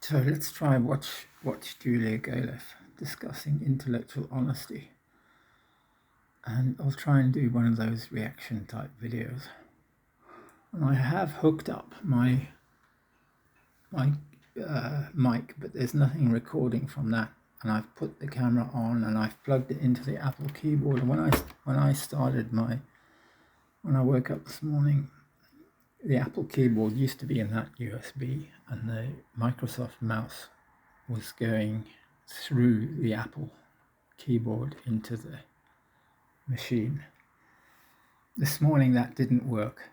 So let's try watch Julia Galef discussing intellectual honesty, and I'll try and do one of those reaction type videos. And I have hooked up my mic, but there's nothing recording from that. And I've put the camera on and I've plugged it into the Apple keyboard. And when I woke up this morning, the Apple keyboard used to be in that USB, and the Microsoft mouse was going through the Apple keyboard into the machine. This morning that didn't work.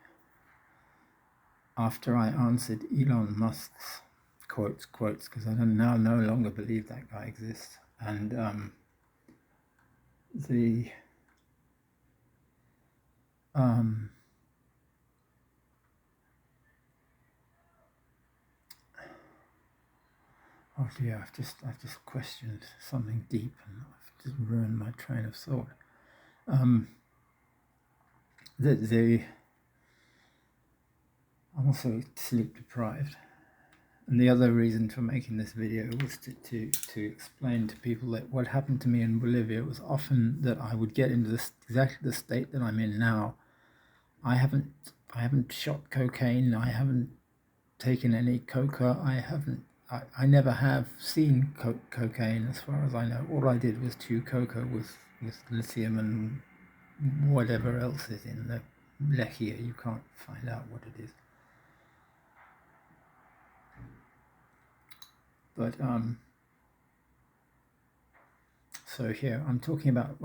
After I answered Elon Musk's quotes, because I now no longer believe that guy exists, and oh dear, I've just questioned something deep, and I've just ruined my train of thought. I'm also sleep deprived, and the other reason for making this video was to explain to people that what happened to me in Bolivia was often that I would get into exactly the state that I'm in now. I haven't shot cocaine. I haven't taken any coca. I never have seen cocaine, as far as I know. All I did was chew coca with lithium and whatever else is in the lechia. You can't find out what it is. But so here what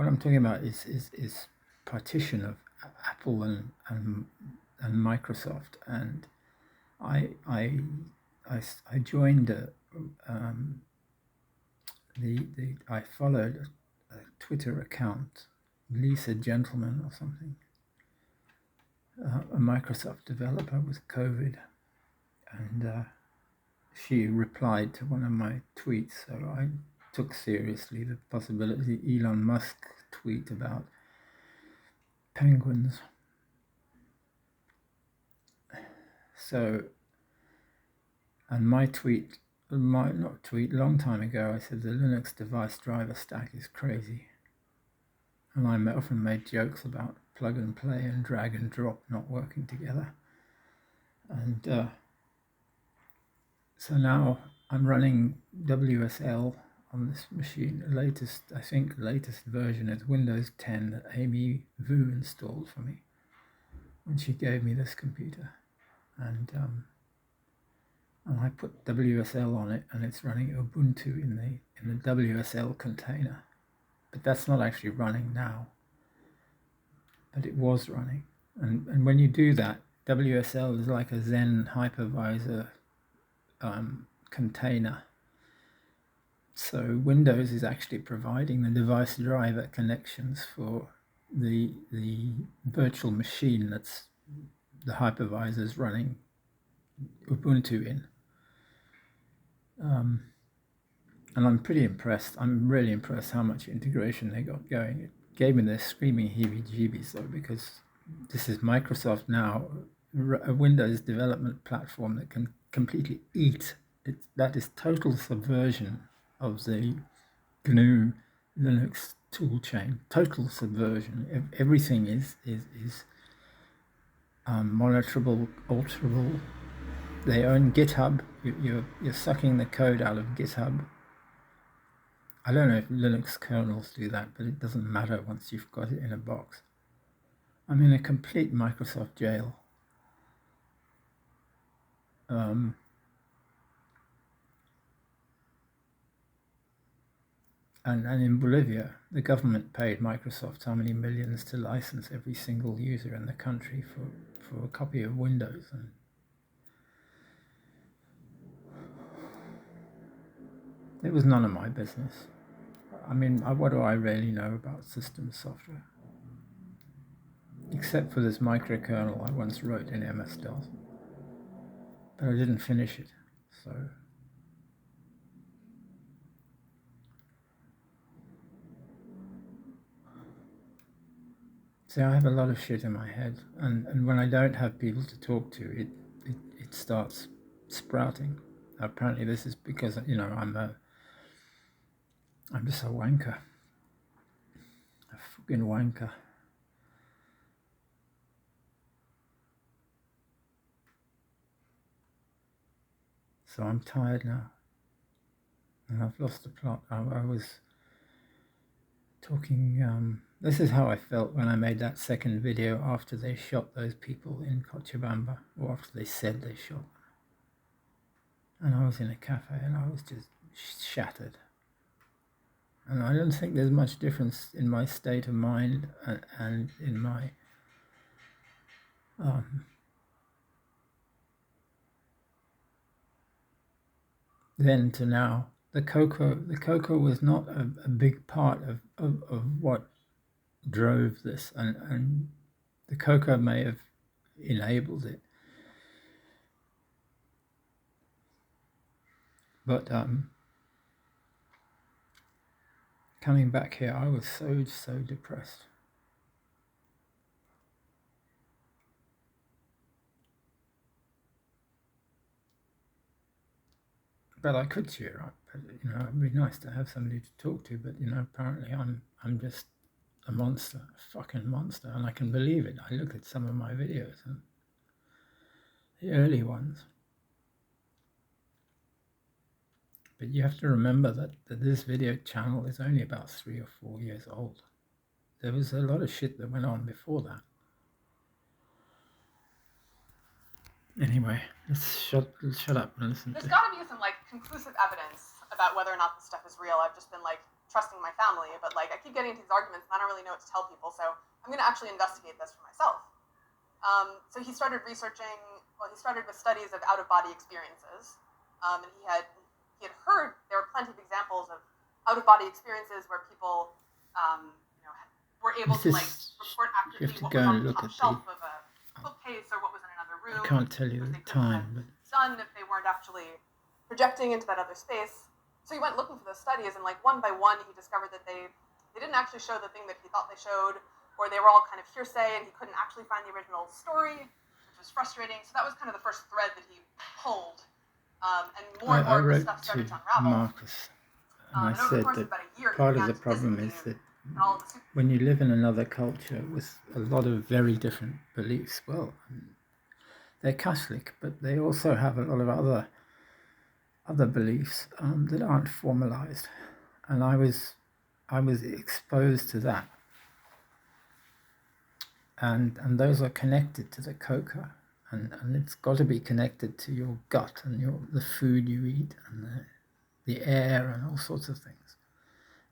I'm talking about is partition of Apple and Microsoft, and I joined I followed a Twitter account, Lisa Gentleman or something, a Microsoft developer with COVID, and she replied to one of my tweets, so I took seriously the possibility Elon Musk tweet about penguins. So, and my long time ago, I said the Linux device driver stack is crazy. And I often made jokes about plug and play and drag and drop not working together. And so now I'm running WSL on this machine. The latest version is Windows 10 that Amy Vu installed for me when she gave me this computer. And I put WSL on it, and it's running Ubuntu in the WSL container. But that's not actually running now. But it was running. And when you do that, WSL is like a Zen hypervisor container. So Windows is actually providing the device driver connections for the virtual machine that's the hypervisor is running Ubuntu in. And I'm pretty impressed. I'm really impressed how much integration they got going. It gave me the screaming heebie-jeebies, though, because this is Microsoft now, a Windows development platform that can completely eat. That is total subversion of the GNU Linux toolchain. Total subversion. Everything is monitorable, alterable. They own GitHub. You're sucking the code out of GitHub. I don't know if Linux kernels do that, but it doesn't matter once you've got it in a box. I'm in a complete Microsoft jail. And in Bolivia, the government paid Microsoft how many millions to license every single user in the country for a copy of Windows. And it was none of my business. I mean, what do I really know about systems software? Except for this microkernel I once wrote in MS-DOS. But I didn't finish it, so... See, I have a lot of shit in my head, and when I don't have people to talk to, it starts sprouting. Apparently this is because, you know, I'm just a wanker. A fucking wanker. So I'm tired now. And I've lost the plot. I was talking, this is how I felt when I made that second video after they shot those people in Cochabamba, or after they said they shot. And I was in a cafe and I was just shattered. And I don't think there's much difference in my state of mind and in my then to now. The cocoa was not a big part of what drove this, and the cocoa may have enabled it. But coming back here, I was so depressed. But I could cheer up. But, you know, it'd be nice to have somebody to talk to. But, you know, apparently I'm just a monster, a fucking monster, and I can believe it. I look at some of my videos, and the early ones. But you have to remember that this video channel is only about 3 or 4 years old. There was a lot of shit that went on before that. Anyway, let's shut up and listen. There's got to be some like conclusive evidence about whether or not this stuff is real. I've just been like trusting my family, but like I keep getting into these arguments and I don't really know what to tell people. So I'm going to actually investigate this for myself. So he started researching. Well, he started with studies of out-of-body experiences, and he had heard there were plenty of examples of out-of-body experiences where people, you know, were able to like report accurately what was on the top shelf of a bookcase or what was in another room. I can't tell you the time, but done if they weren't actually projecting into that other space. So he went looking for those studies, and like one by one, he discovered that they didn't actually show the thing that he thought they showed, or they were all kind of hearsay, and he couldn't actually find the original story, which was frustrating. So that was kind of the first thread that he pulled, and more of the stuff started to unravel. Marcus, and I said that part of the problem is that when you live in another culture with a lot of very different beliefs, well, they're Catholic, but they also have a lot of other beliefs that aren't formalized, and I was exposed to that, and those are connected to the coca, and it's got to be connected to your gut and the food you eat and the air and all sorts of things.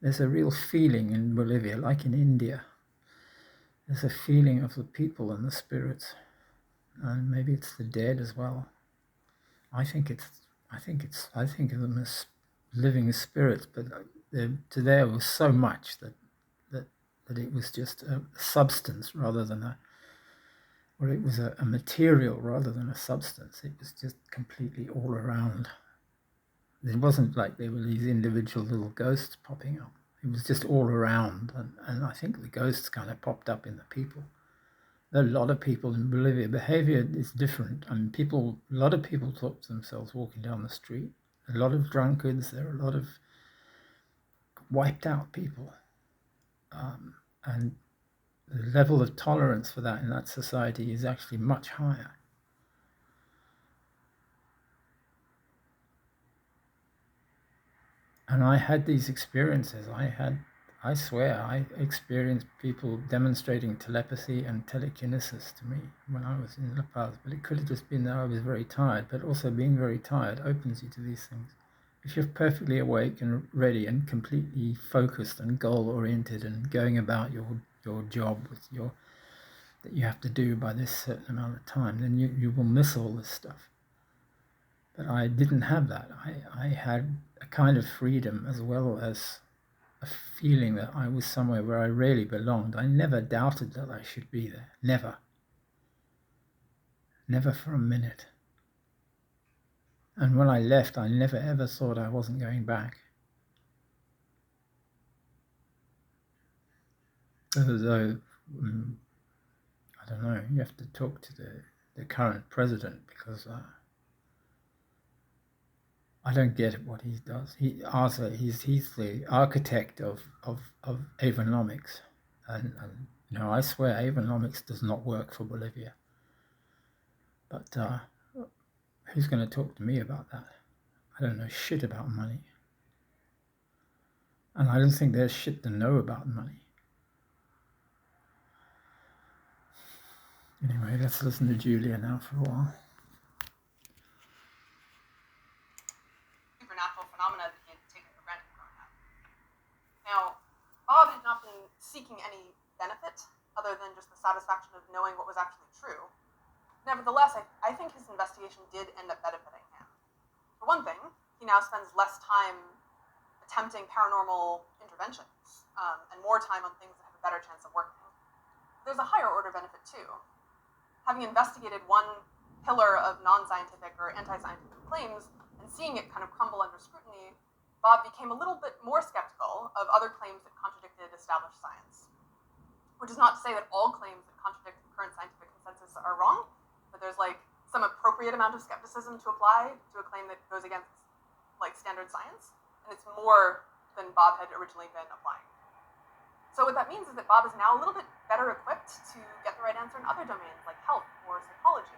There's a real feeling in Bolivia, like in India. There's a feeling of the people and the spirits, and maybe it's the dead as well. I think of them as living spirits, but there was so much that it was just a substance rather than it was a material rather than a substance. It was just completely all around. It wasn't like there were these individual little ghosts popping up. It was just all around, and I think the ghosts kind of popped up in the people. There are a lot of people in Bolivia. Behavior is different. I mean, a lot of people talk to themselves walking down the street. A lot of drunkards. There are a lot of wiped out people. And the level of tolerance for that in that society is actually much higher. And I had these experiences. I swear, I experienced people demonstrating telepathy and telekinesis to me when I was in La Paz. But it could have just been that I was very tired. But also being very tired opens you to these things. If you're perfectly awake and ready and completely focused and goal-oriented and going about your job that you have to do by this certain amount of time, then you will miss all this stuff. But I didn't have that. I had a kind of freedom as well as a feeling that I was somewhere where I really belonged. I never doubted that I should be there. Never. Never for a minute. And when I left, I never ever thought I wasn't going back. Although, I don't know, you have to talk to the current president because I don't get what he does. He's the architect of Avonomics, and I swear Avonomics does not work for Bolivia. But who's going to talk to me about that? I don't know shit about money, and I don't think there's shit to know about money. Anyway, let's listen to Julia now for a while. Supernatural phenomena that he had taken for granted growing up. Now, Bob had not been seeking any benefit other than just the satisfaction of knowing what was actually true. Nevertheless, I think his investigation did end up benefiting him. For one thing, he now spends less time attempting paranormal interventions and more time on things that have a better chance of working. There's a higher order benefit too. Having investigated one pillar of non-scientific or anti-scientific claims and seeing it kind of crumble under scrutiny, Bob became a little bit more skeptical of other claims that contradicted established science. Which is not to say that all claims that contradict the current scientific consensus are wrong, but there's like some appropriate amount of skepticism to apply to a claim that goes against like standard science, and it's more than Bob had originally been applying. So what that means is that Bob is now a little bit better equipped to get the right answer in other domains like health or psychology.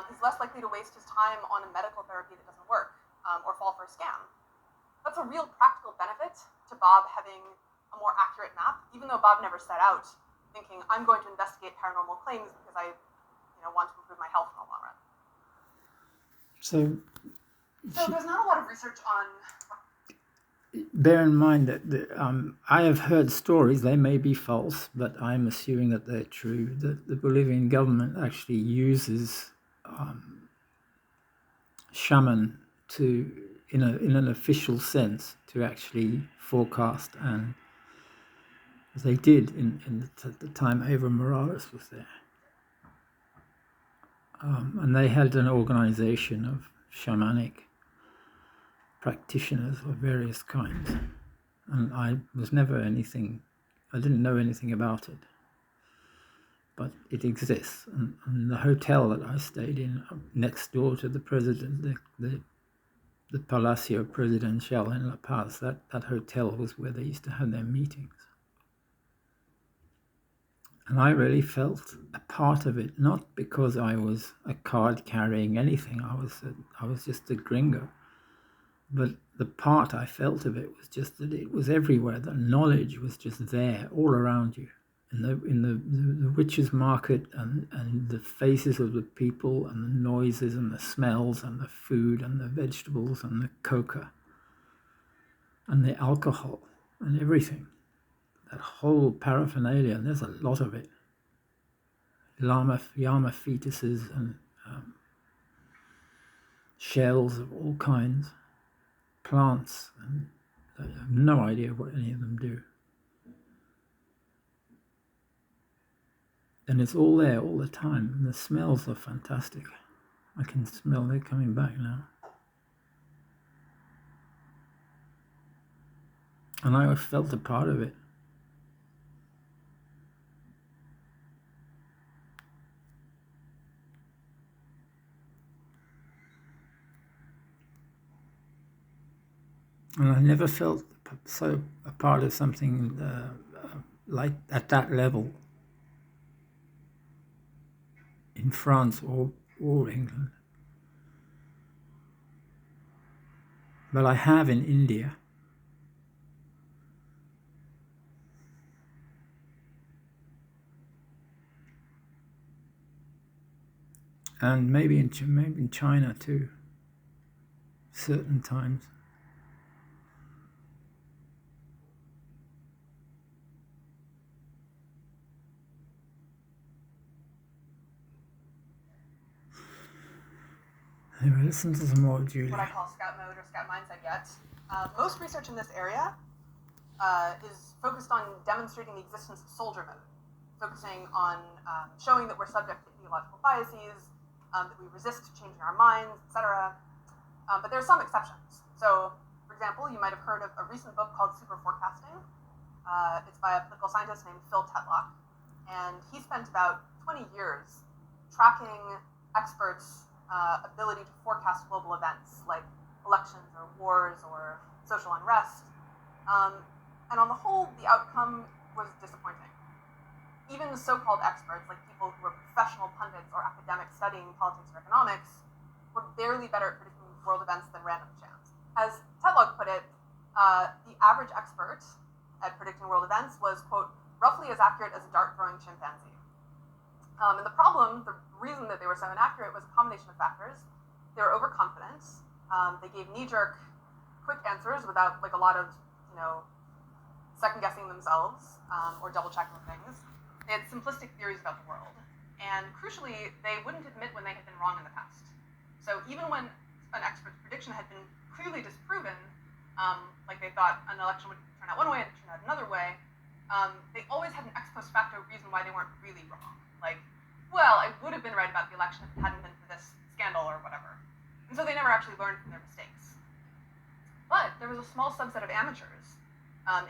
He's less likely to waste his time on a medical therapy that doesn't work or fall for a scam. That's a real practical benefit to Bob having a more accurate map, even though Bob never set out thinking, I'm going to investigate paranormal claims because I want to improve my health in the long run. So there's not a lot of research on... Bear in mind that I have heard stories, they may be false, but I'm assuming that they're true, that the Bolivian government actually uses shaman in an official sense to actually forecast, and as they did at the time Evo Morales was there. And they had an organization of shamanic practitioners of various kinds, and I didn't know anything about it, but it exists. And the hotel that I stayed in next door to the president, the Palacio Presidencial in La Paz, that hotel was where they used to have their meetings. And I really felt a part of it, not because I was a card carrying anything, I was just a gringo. But the part I felt of it was just that it was everywhere. The knowledge was just there, all around you, in the witches' market, and the faces of the people, and the noises, and the smells, and the food, and the vegetables, and the coca, and the alcohol, and everything. That whole paraphernalia, and there's a lot of it. Llama fetuses and shells of all kinds. Plants, and I have no idea what any of them do. And it's all there all the time, and the smells are fantastic. I can smell they're coming back now. And I felt a part of it. And I never felt so a part of something like at that level in France or England. But I have in India. And maybe in China too, certain times. Anyway, listen to some more of Julia. What I call scout mode or scout mindset yet. Most research in this area is focused on demonstrating the existence of soldier mode, focusing on showing that we're subject to ideological biases, that we resist changing our minds, etc. But there are some exceptions. So, for example, you might have heard of a recent book called Super Forecasting. It's by a political scientist named Phil Tetlock, and he spent about 20 years tracking experts' ability to forecast global events like elections or wars or social unrest. And on the whole, the outcome was disappointing. Even the so-called experts, like people who were professional pundits or academics studying politics or economics, were barely better at predicting world events than random chance. As Tetlog put it, the average expert at predicting world events was, quote, roughly as accurate as a dart-throwing chimpanzee. And the problem, the reason that they were so inaccurate was a combination of factors. They were overconfident. They gave knee-jerk, quick answers without like a lot of, second-guessing themselves or double-checking things. They had simplistic theories about the world. And crucially, they wouldn't admit when they had been wrong in the past. So even when an expert's prediction had been clearly disproven, like they thought an election would turn out one way and it turned out another way, they always had an ex post facto reason why they weren't really wrong. Like, well, I would have been right about the election if it hadn't been for this scandal or whatever. And so they never actually learned from their mistakes. But there was a small subset of amateurs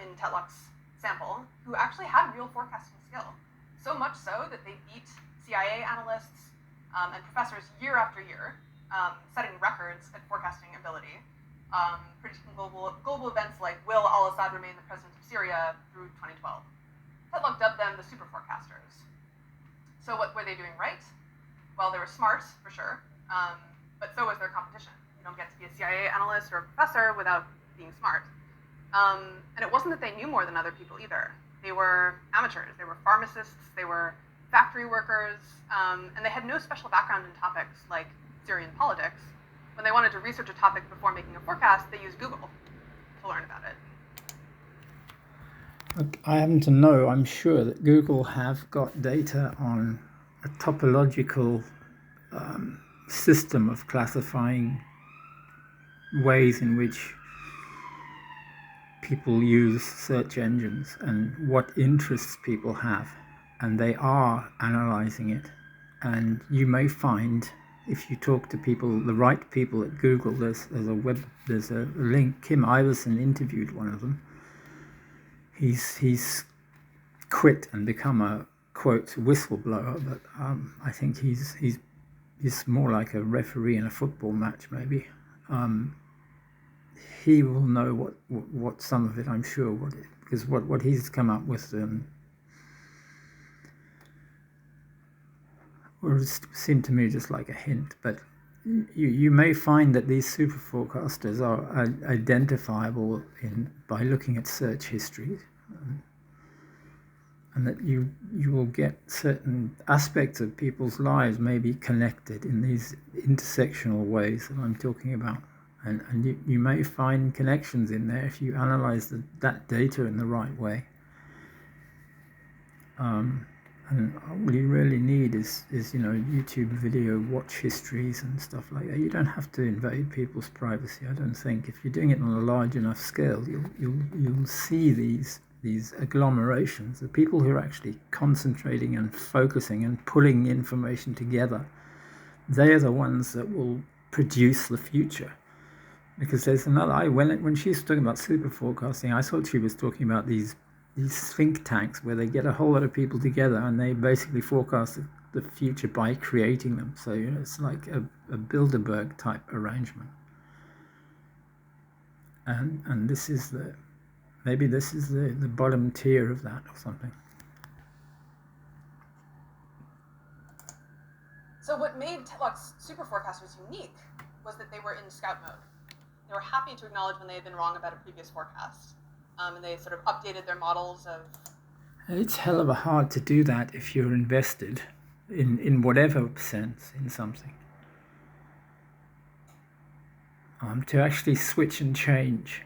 in Tetlog's sample who actually had real forecasting skill. So much so that they beat CIA analysts and professors year after year, setting records at forecasting ability, predicting global events like will al-Assad remain the president of Syria through 2012. Tetlog dubbed them the super forecasters. So what were they doing right? Well, they were smart, for sure, but so was their competition. You don't get to be a CIA analyst or a professor without being smart. And it wasn't that they knew more than other people either. They were amateurs, they were pharmacists, they were factory workers, and they had no special background in topics like Syrian politics. When they wanted to research a topic before making a forecast, they used Google to learn about it. Look, I happen to know, I'm sure, that Google have got data on a topological system of classifying ways in which people use search engines and what interests people have, and they are analyzing it. And you may find, if you talk to people, the right people at Google, there's a link. Kim Iverson interviewed one of them. He's quit and become a, quote, whistleblower, but I think he's more like a referee in a football match, maybe. He will know what some of it, I'm sure, because what he's come up with seemed to me just like a hint. But you may find that these super forecasters are identifiable by looking at search histories, and that you will get certain aspects of people's lives may be connected in these intersectional ways that I'm talking about. And you may find connections in there if you analyze that data in the right way. And all you really need is YouTube video watch histories and stuff like that. You don't have to invade people's privacy, I don't think. If you're doing it on a large enough scale, you'll see these agglomerations, the people who are actually concentrating and focusing and pulling information together. They are the ones that will produce the future. Because there's another, when she was talking about super forecasting, I thought she was talking about these think tanks where they get a whole lot of people together and they basically forecast the future by creating them. So it's like a Bilderberg type arrangement. And this is the bottom tier of that or something. So what made Tetlog's super forecasters unique was that they were in scout mode. They were happy to acknowledge when they had been wrong about a previous forecast. And they sort of updated their models of... It's hell of a hard to do that if you're invested in whatever sense in something. To actually switch and change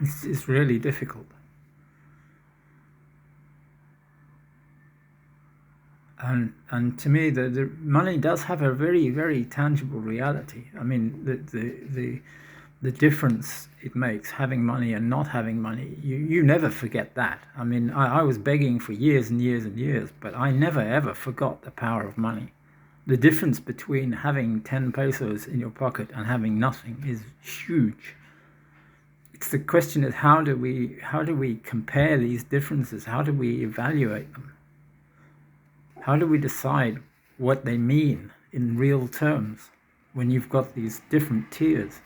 it's really difficult. And to me, the money does have a very, very tangible reality. I mean, the difference it makes having money and not having money, you never forget that. I mean, I was begging for years and years and years, but I never ever forgot the power of money. The difference between having 10 pesos in your pocket and having nothing is huge. It's the question is how do we compare these differences? How do we evaluate them? How do we decide what they mean in real terms? when you've got these different tiers.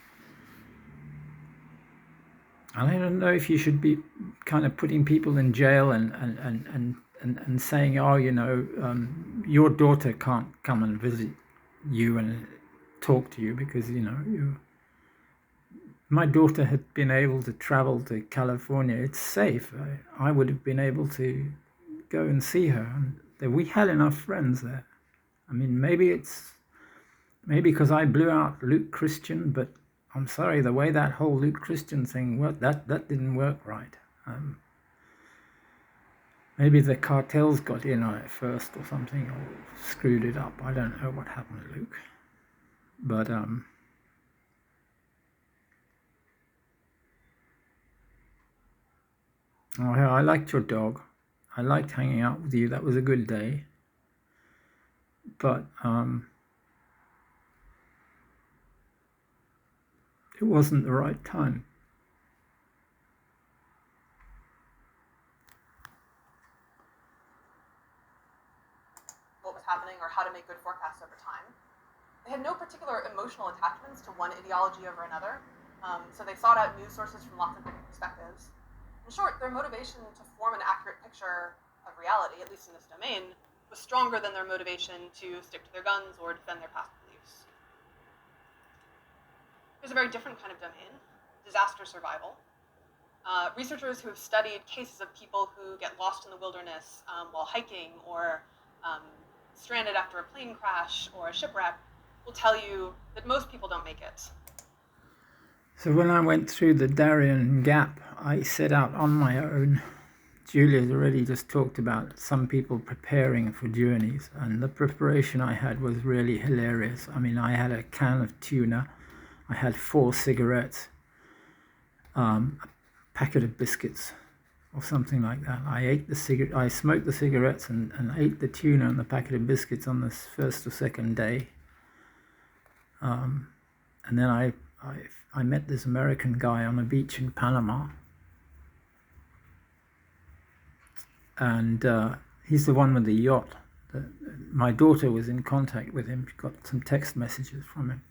And I don't know if you should be kind of putting people in jail and saying, oh, your daughter can't come and visit you and talk to you because, my daughter had been able to travel to California. It's safe. I would have been able to go and see her. And we had enough friends there. I mean, maybe because I blew out Luke Christian, but I'm sorry, the way that whole Luke Christian thing worked, that didn't work right. Maybe the cartels got in on it first or something, or screwed it up. I don't know what happened to Luke. But I liked your dog. I liked hanging out with you. That was a good day. But it wasn't the right time. What was happening or how to make good forecasts over time. They had no particular emotional attachments to one ideology over another, so they sought out news sources from lots of different perspectives. In short, their motivation to form an accurate picture of reality, at least in this domain, was stronger than their motivation to stick to their guns or defend their past beliefs. Here's a very different kind of domain, disaster survival. Researchers who have studied cases of people who get lost in the wilderness while hiking or stranded after a plane crash or a shipwreck will tell you that most people don't make it. So when I went through the Darien Gap, I set out on my own. Julia's already just talked about some people preparing for journeys, and the preparation I had was really hilarious. I mean, I had a can of tuna, I had 4 cigarettes, a packet of biscuits, or something like that. I smoked the cigarettes and ate the tuna and the packet of biscuits on the first or second day. And then I met this American guy on a beach in Panama. And he's the one with the yacht. My daughter was in contact with him. She got some text messages from him.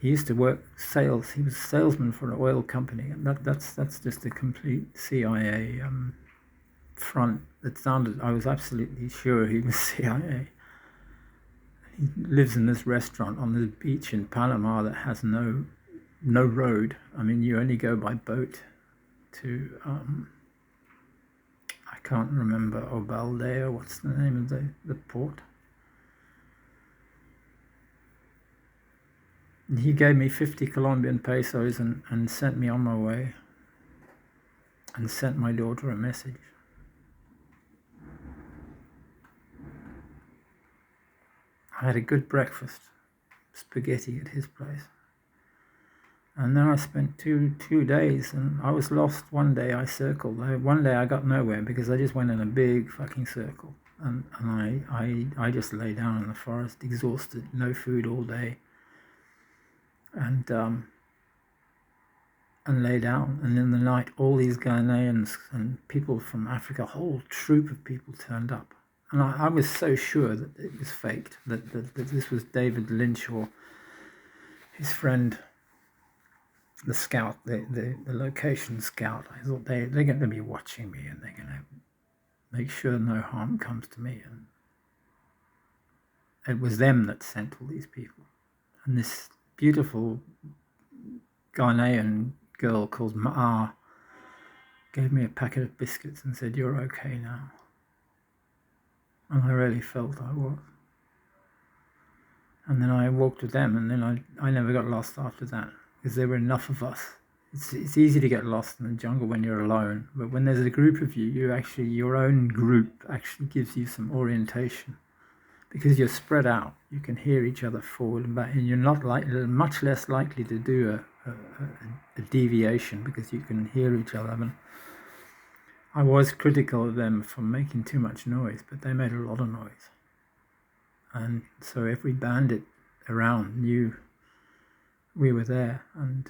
He used to work sales. He was a salesman for an oil company. And that's just a complete CIA front. I was absolutely sure he was CIA. He lives in this restaurant on this beach in Panama that has no road. I mean, you only go by boat to I can't remember, Obalde, what's the name of the port? And he gave me 50 Colombian pesos and sent me on my way and sent my daughter a message. I had a good breakfast, spaghetti at his place. And then I spent two days, and I was lost. One day I circled. One day I got nowhere because I just went in a big fucking circle. And I just lay down in the forest, exhausted, no food all day. And lay down. And in the night, all these Ghanaians and people from Africa, a whole troop of people turned up. And I was so sure that it was faked, that this was David Lynch or his friend, the scout, the location scout. I thought they're going to be watching me and they're going to make sure no harm comes to me. And it was them that sent all these people. And this beautiful Ghanaian girl called Ma'a gave me a packet of biscuits and said, "You're okay now." And I really felt I was. And then I walked with them, and then I never got lost after that, because there were enough of us. It's easy to get lost in the jungle when you're alone, but when there's a group of you, your own group actually gives you some orientation, because you're spread out. You can hear each other forward and back, and you're much less likely to do a deviation because you can hear each other. And I was critical of them for making too much noise, but they made a lot of noise. And so every bandit around knew we were there, and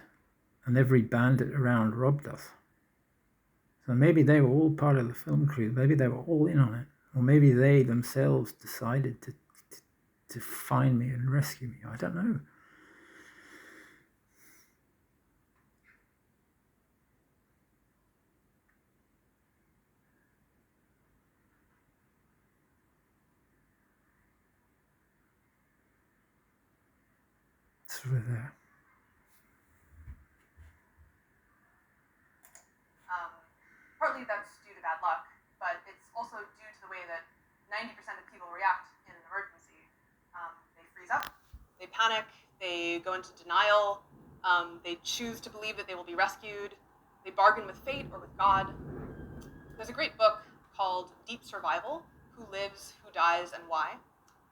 every bandit around robbed us. So maybe they were all part of the film crew. Maybe they were all in on it. Or maybe they themselves decided to to find me and rescue me. I don't know. It's sort of there. Partly that's due to bad luck, but it's also due to the way that 90% of people react in an emergency. They freeze up, they panic, they go into denial, they choose to believe that they will be rescued, they bargain with fate or with God. There's a great book called Deep Survival, Who Lives, Who Dies, and Why.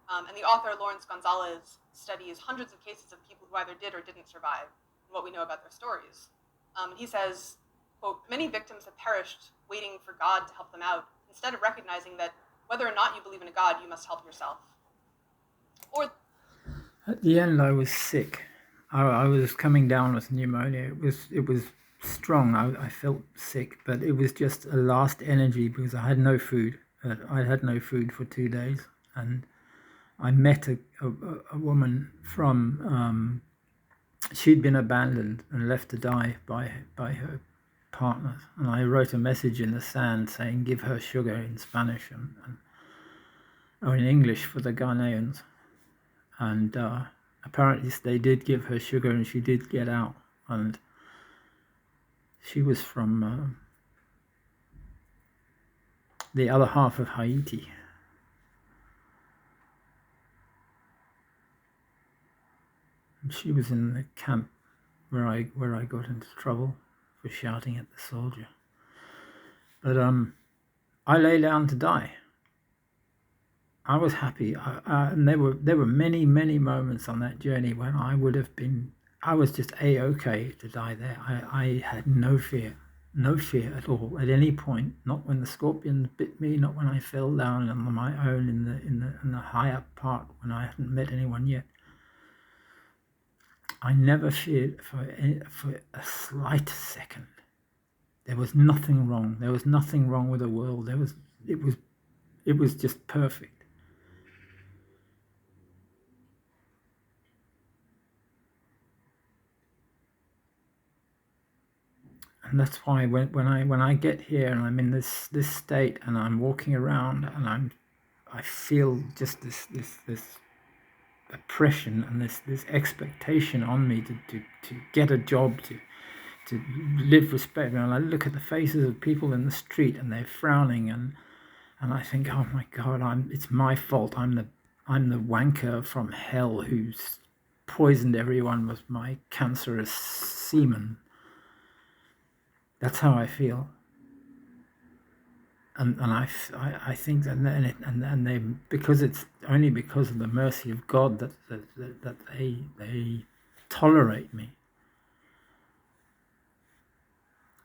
And the author, Lawrence Gonzalez, studies hundreds of cases of people who either did or didn't survive and what we know about their stories. He says, quote, many victims have perished waiting for God to help them out, instead of recognizing that whether or not you believe in a God, you must help yourself. Or at the end, I was sick. I was coming down with pneumonia. It was strong. I felt sick, but it was just a last energy because I had no food. I had no food for 2 days, and I met a woman from. She'd been abandoned and left to die by her partners, and I wrote a message in the sand saying, "Give her sugar" in Spanish or in English for the Ghanaians, and apparently they did give her sugar, and she did get out, and she was from the other half of Haiti. And she was in the camp where I got into trouble for shouting at the soldier. But I lay down to die. I was happy, and there were many moments on that journey when I would have been. I was just okay to die there. I had no fear at all at any point. Not when the scorpions bit me. Not when I fell down on my own in the higher part when I hadn't met anyone yet. I never feared for a slight second. There was nothing wrong. There was nothing wrong with the world. It was just perfect. And that's why when I get here and I'm in this state and I'm walking around and I feel just this oppression and this expectation on me to get a job, to live respect. And I look at the faces of people in the street and they're frowning, and I think, oh my God, it's my fault. I'm the wanker from hell who's poisoned everyone with my cancerous semen. That's how I feel. And I think that and they, because it's only because of the mercy of God that they tolerate me,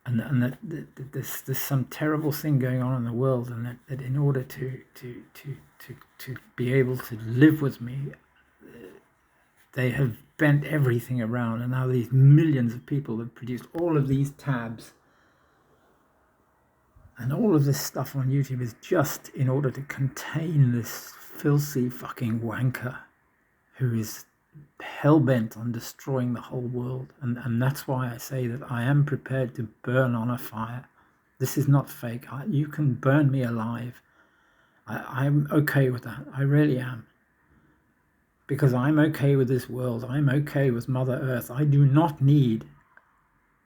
and that there's some terrible thing going on in the world, and that in order to be able to live with me, they have bent everything around, and now these millions of people have produced all of these tabs. And all of this stuff on YouTube is just in order to contain this filthy fucking wanker who is hell-bent on destroying the whole world. And that's why I say that I am prepared to burn on a fire. This is not fake. You can burn me alive. I'm okay with that. I really am. Because I'm okay with this world. I'm okay with Mother Earth. I do not need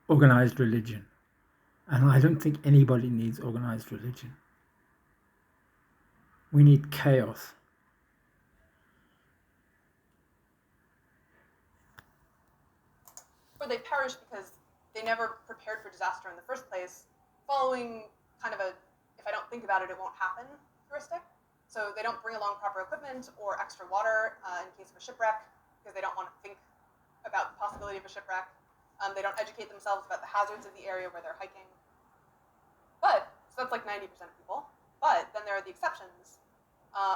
organized religion. And I don't think anybody needs organized religion. We need chaos. or they perish because they never prepared for disaster in the first place, following kind of a, if I don't think about it, it won't happen heuristic. So they don't bring along proper equipment or extra water in case of a shipwreck because they don't want to think about the possibility of a shipwreck. They don't educate themselves about the hazards of the area where they're hiking. But, so that's like 90% of people. But then there are the exceptions.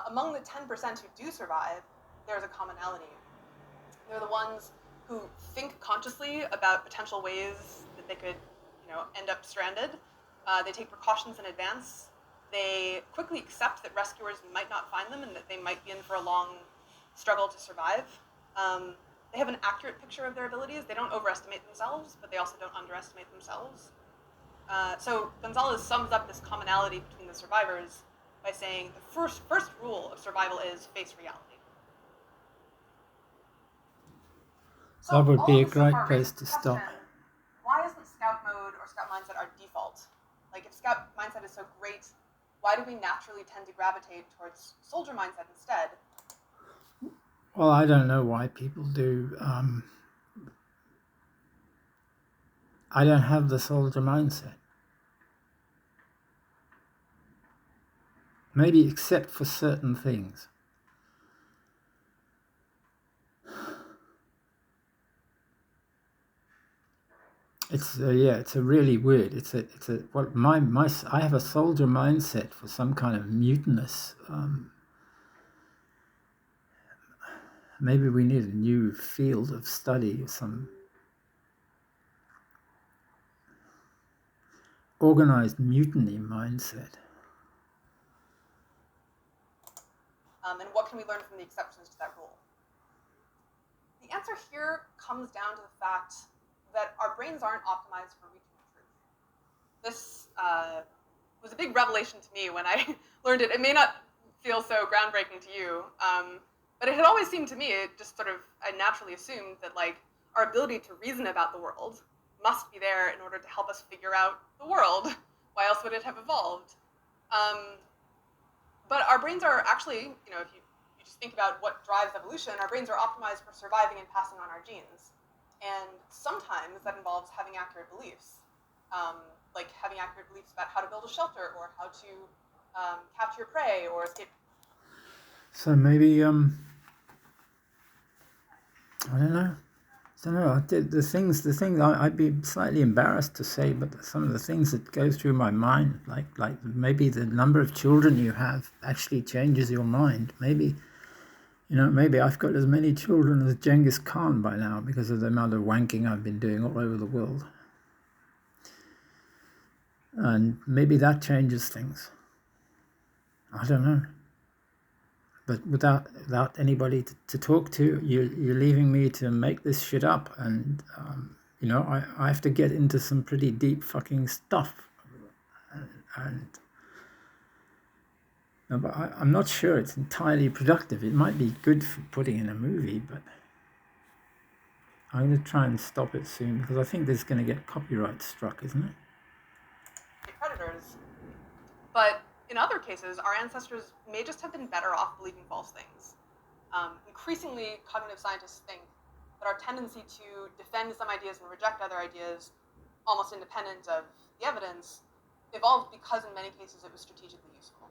Among the 10% who do survive, there's a commonality. They're the ones who think consciously about potential ways that they could, end up stranded. They take precautions in advance. They quickly accept that rescuers might not find them and that they might be in for a long struggle to survive. They have an accurate picture of their abilities. They don't overestimate themselves, but they also don't underestimate themselves. So Gonzalez sums up this commonality between the survivors by saying the first rule of survival is face reality. So That would be all a of this so great far place raises to the stop. question, why isn't scout mode or scout mindset our default? Like, if scout mindset is so great, why do we naturally tend to gravitate towards soldier mindset instead? Well, I don't know why people do. I don't have the soldier mindset. Maybe except for certain things. It's it's a really weird. I have a soldier mindset for some kind of mutinous. Maybe we need a new field of study, some organized mutiny mindset. And what can we learn from the exceptions to that rule? The answer here comes down to the fact that our brains aren't optimized for reaching the truth. This was a big revelation to me when I learned it. It may not feel so groundbreaking to you, but it had always seemed to me, I naturally assumed that like our ability to reason about the world must be there in order to help us figure out the world. Why else would it have evolved? But our brains are actually, if you just think about what drives evolution, our brains are optimized for surviving and passing on our genes. And sometimes that involves having accurate beliefs, like having accurate beliefs about how to build a shelter or how to capture your prey or escape. So maybe I don't know. The things I'd be slightly embarrassed to say, but some of the things that go through my mind, like maybe the number of children you have actually changes your mind. Maybe I've got as many children as Genghis Khan by now because of the amount of wanking I've been doing all over the world. And maybe that changes things. I don't know. But without anybody to talk to, you're leaving me to make this shit up, and I have to get into some pretty deep fucking stuff, but I'm not sure it's entirely productive. It might be good for putting in a movie, but I'm going to try and stop it soon because I think this is going to get copyright struck, isn't it? Predators. But in other cases, our ancestors may just have been better off believing false things. Increasingly, cognitive scientists think that our tendency to defend some ideas and reject other ideas, almost independent of the evidence, evolved because in many cases it was strategically useful.